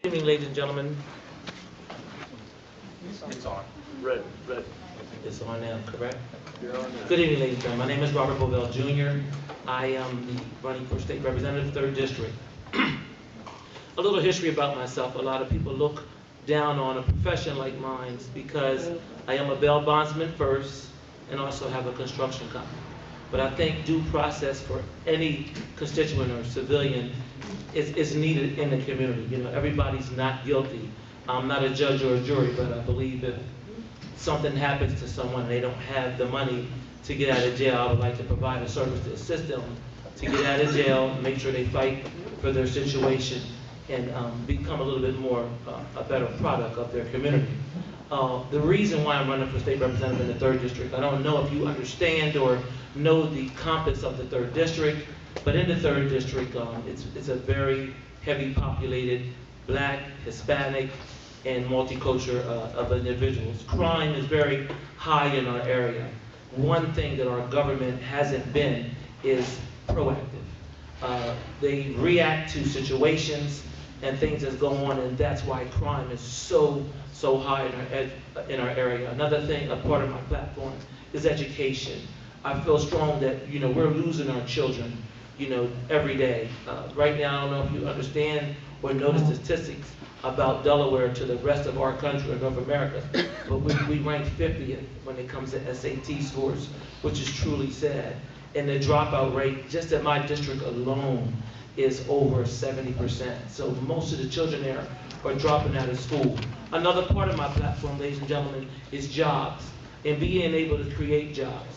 Good evening, ladies and gentlemen. It's on. Red. It's on now, correct? You're on now. Good evening, ladies and gentlemen. My name is I Bovell Jr. I am the running for state representative, 3rd District. A little history about myself. A lot of people look down on a profession like mine because I am a bail bondsman first and also have a construction company. But I think due process for any constituent or civilian is needed in the community. You know, everybody's not guilty. I'm not a judge or a jury, but I believe if something happens to someone and they don't have the money to get out of jail, I would like to provide a service to assist them to get out of jail, make sure they fight for their situation, and become a little bit more a better product of their community. The reason why I'm running for state representative in the 3rd District, I don't know if you understand or know the compass of the 3rd District, but in the 3rd District, it's a very heavy populated Black, Hispanic, and multicultural of individuals. Crime is very high in our area. One thing that our government hasn't been is proactive. They react to situations and things that's going on, and that's why crime is so high in our area. Another thing, a part of my platform, is education. I feel strong that, you know, we're losing our children, you know, every day. Right now, I don't know if you understand or know the statistics about Delaware to the rest of our country or North America, but we rank 50th when it comes to SAT scores, which is truly sad. And the dropout rate, just in my district alone, is over 70%. So most of the children there are dropping out of school. Another part of my platform, ladies and gentlemen, is jobs and being able to create jobs.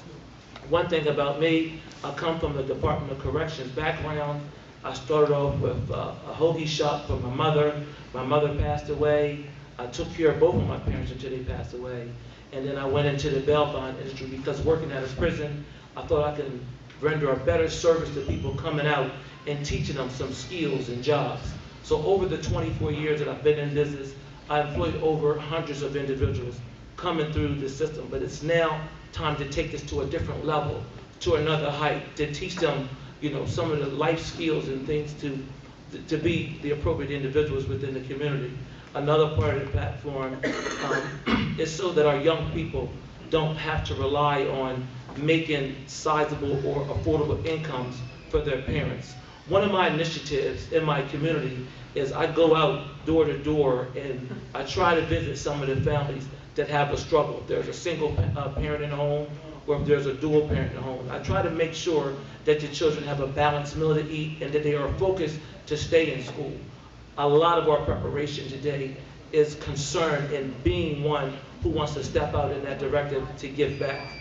One thing about me, I come from the Department of Corrections background. I started off with a hoagie shop for my mother. My mother passed away. I took care of both of my parents until they passed away. And then I went into the bail bond industry because working at a prison, I thought I could render a better service to people coming out and teaching them some skills and jobs. So over the 24 years that I've been in business, I employed over hundreds of individuals coming through the system. But it's now time to take this to a different level, to another height, to teach them, you know, some of the life skills and things to be the appropriate individuals within the community. Another part of the platform is so that our young people don't have to rely on making sizable or affordable incomes for their parents. One of my initiatives in my community is I go out door to door and I try to visit some of the families that have a struggle. If there's a single parent in the home, or if there's a dual parent in the home, I try to make sure that the children have a balanced meal to eat and that they are focused to stay in school. A lot of our preparation today is concerned in being one who wants to step out in that directive to give back.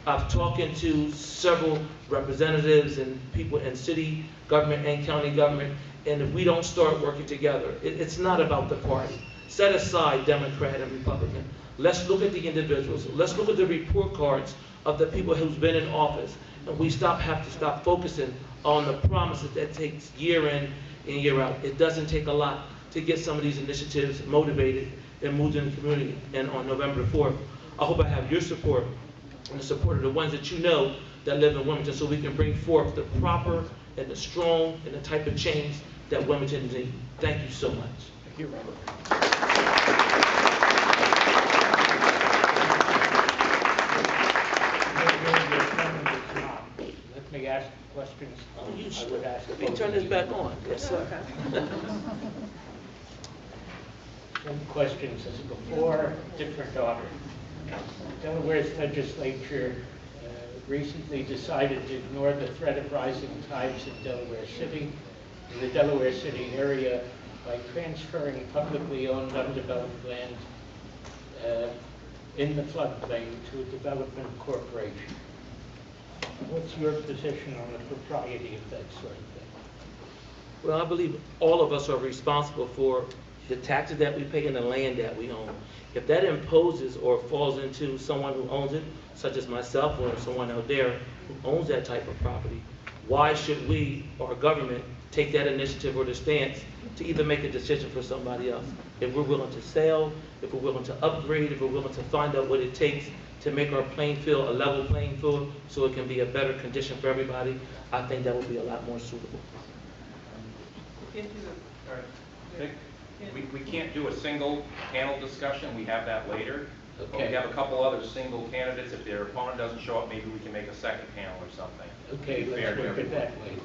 I've talked to several representatives and people in city government and county government, and if we don't start working together, it's not about the party. Set aside Democrat and Republican. Let's look at the individuals. Let's look at the report cards of the people who's been in office, and we have to stop focusing on the promises that takes year in and year out. It doesn't take a lot to get some of these initiatives motivated and moved in the community. And on November 4th, I hope I have your support and the support of the ones that you know that live in Wilmington, so we can bring forth the proper and the strong and the type of change that Wilmington needs. Thank you so much. Thank you, Robert. Let me ask questions. I would ask. Let me turn this back on. Yes, sir. Some questions as before, different order. Delaware's legislature recently decided to ignore the threat of rising tides in Delaware City, in the Delaware City area, by transferring publicly owned undeveloped land in the floodplain to a development corporation. What's your position on the propriety of that sort of thing? Well, I believe all of us are responsible for the taxes that we pay and the land that we own. If that imposes or falls into someone who owns it, such as myself or someone out there who owns that type of property, why should we, our government, take that initiative or the stance to even make a decision for somebody else? If we're willing to sell, if we're willing to upgrade, if we're willing to find out what it takes to make our playing field a level playing field so it can be a better condition for everybody, I think that would be a lot more suitable. All right. We can't do a single panel discussion, we have that later. But we Okay. have a couple other single candidates. If their opponent doesn't show up, maybe we can make a second panel or something. Okay, Be fair let's to work it everyone. that way.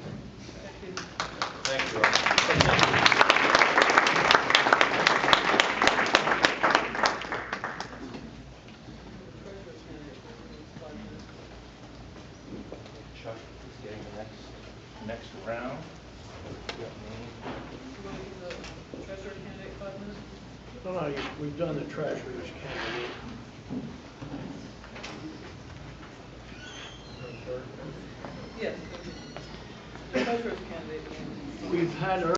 Thank you. Chuck is getting the next round. Treasurer candidate 5 minutes? No, we've done the treasurer's candidate. Yes. The treasurer's candidate. We've had